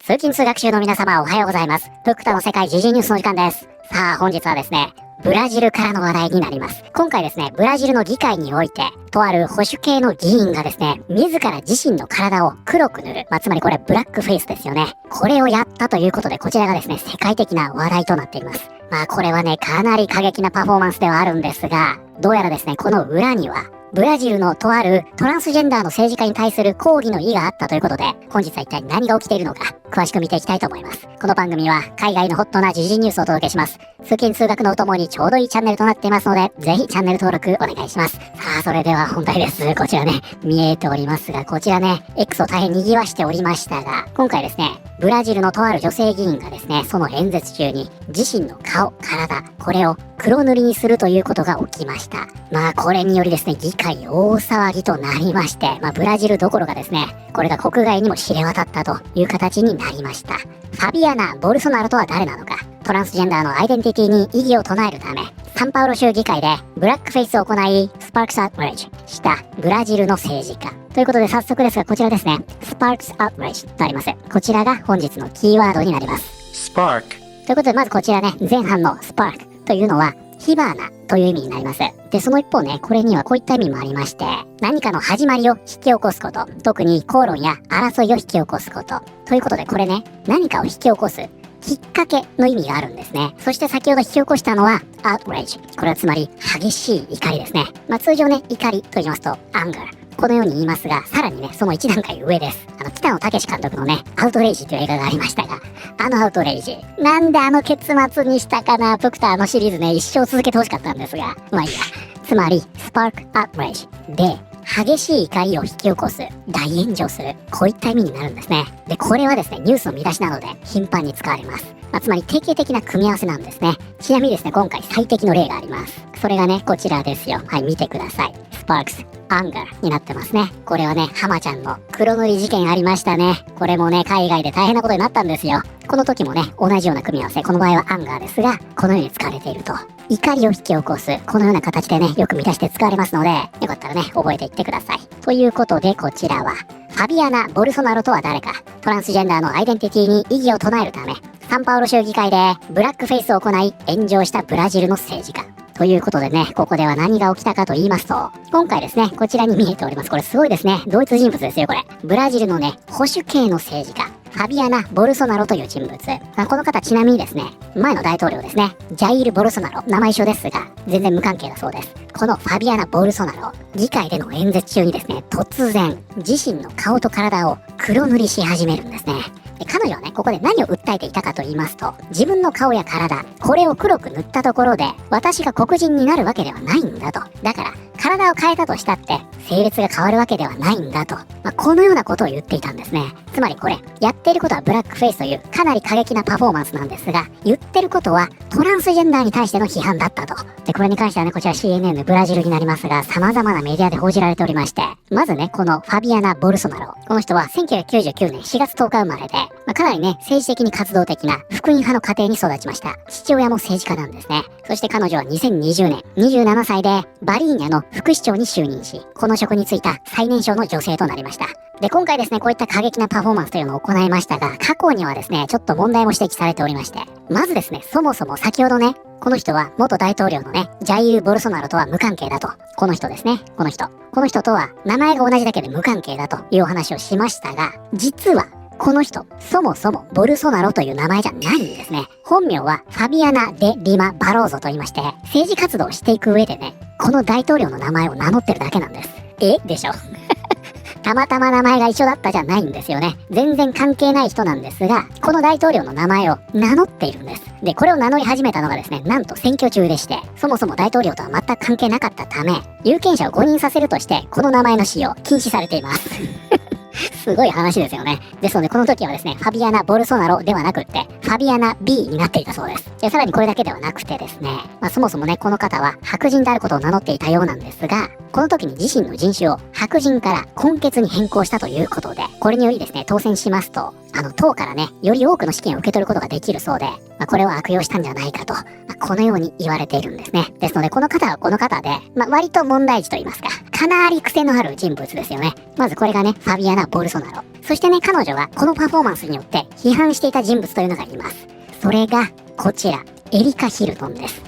通勤通学習の皆様おはようございます。フクタの世界時事ニュースの時間です。さあ本日はですね、ブラジルからの話題になります。今回ですね、ブラジルの議会において、とある保守系の議員がですね、自ら自身の体を黒く塗る。つまりこれブラックフェイスですよね。これをやったということで、こちらがですね、世界的な話題となっています。これはね、かなり過激なパフォーマンスではあるんですが、どうやらですね、この裏には、ブラジルのとあるトランスジェンダーの政治家に対する抗議の意があったということで、本日は一体何が起きているのか、詳しく見ていきたいと思います。この番組は海外のホットな時事ニュースをお届けします。通勤通学のお供にちょうどいいチャンネルとなっていますので、ぜひチャンネル登録お願いします。さあ、それでは本題です。こちらね、見えておりますが、こちらね、X を大変賑わしておりましたが、今回ですね、ブラジルのとある女性議員がですね、その演説中に自身の顔、体、これを黒塗りにするということが起きました。これによりですね、議会大騒ぎとなりまして、ブラジルどころかですね、これが国外にも知れ渡ったという形になりました。ファビアナ・ボルソナロとは誰なのか、トランスジェンダーのアイデンティティに異議を唱えるため、サンパウロ州議会でブラックフェイスを行い、スパークス・アウトレイジしたブラジルの政治家。ということで早速ですが、こちらですね、スパークス・アウトレイジとあります。こちらが本日のキーワードになります。Spark。ということで、まずこちらね、前半のスパークというのは、火花という意味になります。で、その一方ね、これにはこういった意味もありまして、何かの始まりを引き起こすこと、特に口論や争いを引き起こすこと。ということで、これね、何かを引き起こすきっかけの意味があるんですね。そして先ほど引き起こしたのは、outrage。これはつまり、激しい怒りですね。通常ね、怒りと言いますと、anger。このように言いますが、さらにね、その一段階上です。北野武監督のね、アウトレイジという映画がありましたが、アウトレイジ。なんで結末にしたかな、プクターのシリーズね、一生続けてほしかったんですが、いいや。つまり、スパークアウトレイジで、激しい怒りを引き起こす、大炎上する、こういった意味になるんですね。で、これはですね、ニュースの見出しなどで頻繁に使われます。つまり定型的な組み合わせなんですね。ちなみにですね、今回最適の例があります。それがね、こちらですよ。はい、見てください。スパークス、アンガーになってますね。これはね、ハマちゃんの黒塗り事件ありましたね。これもね、海外で大変なことになったんですよ。この時もね、同じような組み合わせ、この場合はアンガーですが、このように使われていると。怒りを引き起こす、このような形でね、よく見出して使われますので、よかったらね、覚えていってください。ということで、こちらは、ファビアナ・ボルソナロとは誰か、トランスジェンダーのアイデンティティに異議を唱えるため、サンパウロ州議会でブラックフェイスを行い、炎上したブラジルの政治家。ということでね、ここでは何が起きたかと言いますと、今回ですね、こちらに見えております。これすごいですね。同一人物ですよ、これ。ブラジルのね、保守系の政治家。ファビアナ・ボルソナロという人物。この方ちなみにですね、前の大統領ですね、ジャイール・ボルソナロ、名前一緒ですが、全然無関係だそうです。このファビアナ・ボルソナロ、議会での演説中にですね、突然、自身の顔と体を黒塗りし始めるんですね。で、彼女はね、ここで何を訴えていたかと言いますと、自分の顔や体、これを黒く塗ったところで、私が黒人になるわけではないんだと。だから、体を変えたとしたって、性別が変わるわけではないんだと。このようなことを言っていたんですね。つまりこれ、やっていることはブラックフェイスというかなり過激なパフォーマンスなんですが、言ってることはトランスジェンダーに対しての批判だったと。で、これに関してはね、こちら CNN ブラジルになりますが、様々なメディアで報じられておりまして、まずね、このファビアナ・ボルソナロ。この人は1999年4月10日生まれで、かなりね、政治的に活動的な福音派の家庭に育ちました。父親も政治家なんですね。そして彼女は2020年、27歳でバリーニャの副市長に就任し、この職に就いた最年少の女性となりました。で、今回ですね、こういった過激なパフォーマンスというのを行いましたが、過去にはですね、ちょっと問題も指摘されておりまして、まずですね、そもそも先ほどね、この人は元大統領のね、ジャイール・ボルソナロとは無関係だと。この人ですね、この人とは名前が同じだけで無関係だというお話をしましたが、実は、この人、そもそもボルソナロという名前じゃないんですね。本名はファビアナ・デ・リマ・バローゾと言いまして、政治活動をしていく上でね、この大統領の名前を名乗ってるだけなんです。でしょたまたま名前が一緒だったじゃないんですよね。全然関係ない人なんですが、この大統領の名前を名乗っているんです。で、これを名乗り始めたのがですね、なんと選挙中でして、そもそも大統領とは全く関係なかったため、有権者を誤認させるとして、この名前の使用、禁止されています。すごい話ですよね。ですので、この時はですね、ファビアナ・ボルソナロではなくって、ファビアナ B になっていたそうです。で、さらにこれだけではなくてですね、そもそもね、この方は白人であることを名乗っていたようなんですが、この時に自身の人種を白人から混血に変更したということで、これによりですね、当選しますと、党からね、より多くの資金を受け取ることができるそうで、これを悪用したんじゃないかと。このように言われているんですね。ですので、この方はこの方で、割と問題児と言いますか、かなり癖のある人物ですよね。まずこれがね、ファビアナ・ボルソナロ。そしてね、彼女がこのパフォーマンスによって批判していた人物というのがいます。それが、こちら、エリカ・ヒルトンです。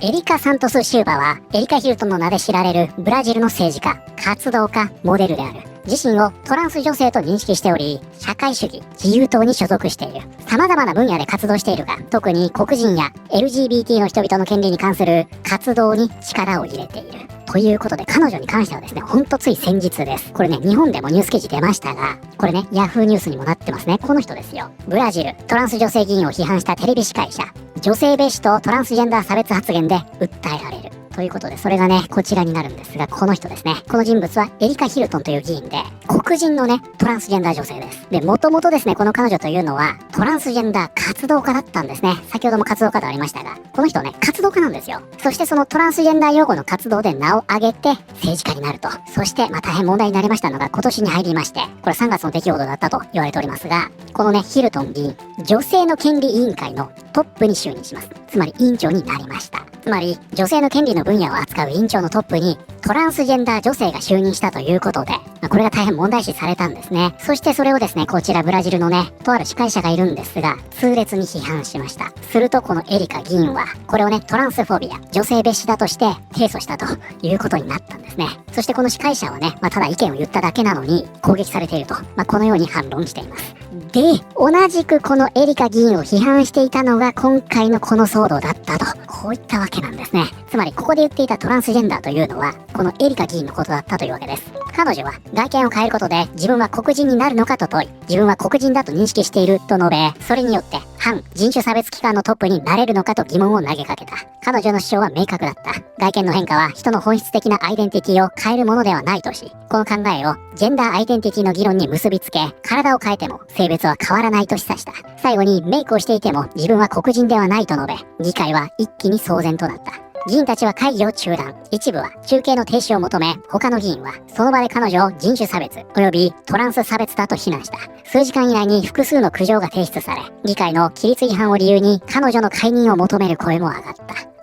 エリカ・サントス・シューバは、エリカ・ヒルトンの名で知られるブラジルの政治家、活動家、モデルである。自身をトランス女性と認識しており、社会主義、自由党に所属している。様々な分野で活動しているが、特に黒人や LGBT の人々の権利に関する活動に力を入れている。ということで、彼女に関してはですね、ほんとつい先日です。これね、日本でもニュース記事出ましたが、これね、ヤフーニュースにもなってますね。この人ですよ。ブラジル、トランス女性議員を批判したテレビ司会者、女性蔑視とトランスジェンダー差別発言で訴えられる。ということで、それがね、こちらになるんですが、この人ですね。この人物はエリカ・ヒルトンという議員で、黒人のね、トランスジェンダー女性です。で、もともとですね、この彼女というのは、トランスジェンダー活動家だったんですね。先ほども活動家とありましたが、この人ね、活動家なんですよ。そしてそのトランスジェンダー擁護の活動で名を上げて、政治家になると。そして、大変問題になりましたのが今年に入りまして、これ3月の出来事だったと言われておりますが、このね、ヒルトン議員、女性の権利委員会のトップに就任します。つまり委員長になりました。つまり、女性の権利の分野を扱う委員長のトップに、トランスジェンダー女性が就任したということで、これが大変問題視されたんですね。そしてそれをですね、こちらブラジルのね、とある司会者がいるんですが、痛烈に批判しました。するとこのエリカ議員は、これをね、トランスフォビア、女性蔑視だとして提訴したということになったんですね。そしてこの司会者はね、ただ意見を言っただけなのに攻撃されていると、このように反論しています。で、同じくこのエリカ議員を批判していたのが今回のこの騒動だったと、こういったわけなんですね。つまりここで言っていたトランスジェンダーというのは、このエリカ議員のことだったというわけです。彼女は外見を変えることで自分は黒人になるのかと問い、自分は黒人だと認識していると述べ、それによって反人種差別機関のトップになれるのかと疑問を投げかけた。彼女の主張は明確だった。外見の変化は人の本質的なアイデンティティを変えるものではないとし、この考えをジェンダーアイデンティティの議論に結びつけ、体を変えても性別は変わらないと示唆した。最後にメイクをしていても自分は黒人ではないと述べ、議会は一気に騒然となった。議員たちは会議を中断。一部は中継の停止を求め、他の議員はその場で彼女を人種差別及びトランス差別だと非難した。数時間以内に複数の苦情が提出され、議会の規律違反を理由に彼女の解任を求める声も上がった。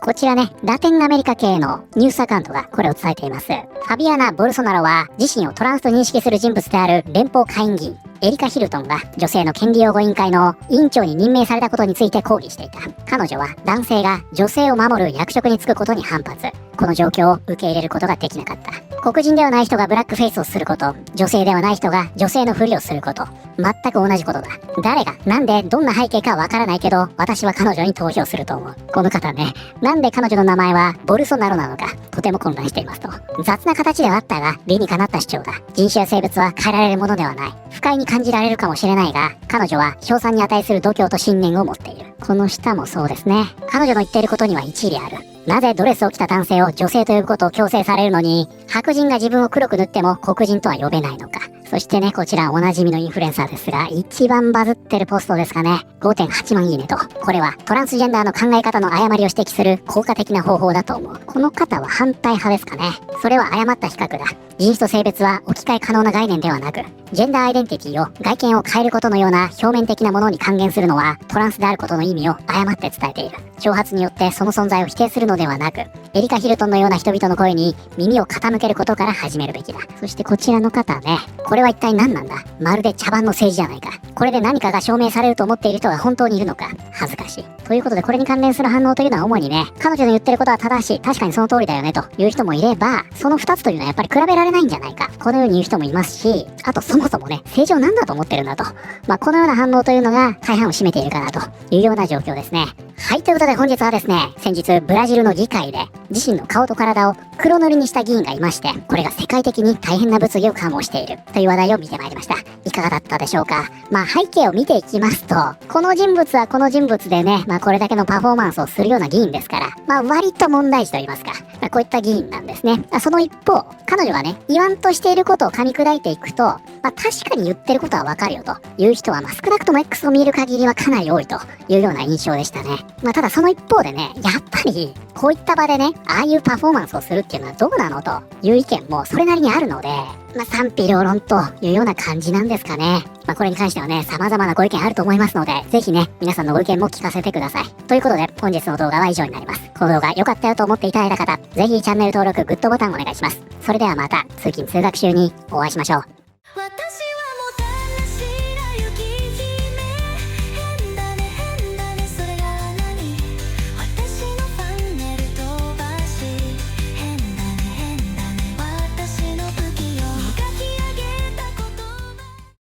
こちらね、ラテンアメリカ系のニュースアカウントがこれを伝えています。ファビアナ・ボルソナロは自身をトランスと認識する人物である連邦下院議員、エリカ・ヒルトンが女性の権利擁護委員会の委員長に任命されたことについて抗議していた。彼女は男性が女性を守る役職に就くことに反発。この状況を受け入れることができなかった。黒人ではない人がブラックフェイスをすること、女性ではない人が女性のふりをすること、全く同じことだ。誰が、なんで、どんな背景かわからないけど、私は彼女に投票すると思う。この方ね、なんで彼女の名前はボルソナロなのか、とても混乱していますと。雑な形ではあったが、理にかなった主張だ。人種や性別は変えられるものではない。不快に感じられるかもしれないが、彼女は称賛に値する度胸と信念を持っている。この下もそうですね。彼女の言っていることには一理ある。なぜドレスを着た男性を女性と呼ぶことを強制されるのに、白人が自分を黒く塗っても黒人とは呼べないのか。そしてね、こちらおなじみのインフルエンサーですが、一番バズってるポストですかね。5.8 万いいねと。これはトランスジェンダーの考え方の誤りを指摘する効果的な方法だと思う。この方は反対派ですかね。それは誤った比較だ。人種と性別は置き換え可能な概念ではなく、ジェンダーアイデンティティを外見を変えることのような表面的なものに還元するのはトランスであることの意味を誤って伝えている。挑発によってその存在を否定するのではなく、エリカ・ヒルトンのような人々の声に耳を傾けることから始めるべきだ。そしてこちらの方ね、これは一体何なんだ。まるで茶番の政治じゃないか。これで何かが証明されると思っている人が本当にいるのか。恥ずかしい。ということでこれに関連する反応というのは主にね、彼女の言ってることは正しい。確かにその通りだよねという人もいれば、その2つというのはやっぱり比べられないんじゃないか。このように言う人もいますし、あとそもそもね、政治を何だと思ってるんだと。このような反応というのが大半を占めているかなというような状況ですね。はい、ということで本日はですね、先日ブラジルの議会で自身の顔と体を黒塗りにした議員がいまして、これが世界的に大変な物議を醸しているという話題を見てまいりました。いかがだったでしょうか。背景を見ていきますと、この人物はこの人物でね、これだけのパフォーマンスをするような議員ですから、割と問題児と言いますか、こういった議員なんですね。その一方、彼女がね、言わんとしていることを噛み砕いていくと、確かに言ってることはわかるよという人は、少なくとも X を見る限りはかなり多いというような印象でしたね。ただその一方でね、やっぱり、こういった場でね、ああいうパフォーマンスをするっていうのはどうなのという意見もそれなりにあるので、賛否両論というような感じなんですかね。これに関してはね、様々なご意見あると思いますので、ぜひね、皆さんのご意見も聞かせてください。ということで、本日の動画は以上になります。この動画良かったよと思っていただいた方、ぜひチャンネル登録、グッドボタンお願いします。それではまた、通勤通学中にお会いしましょう。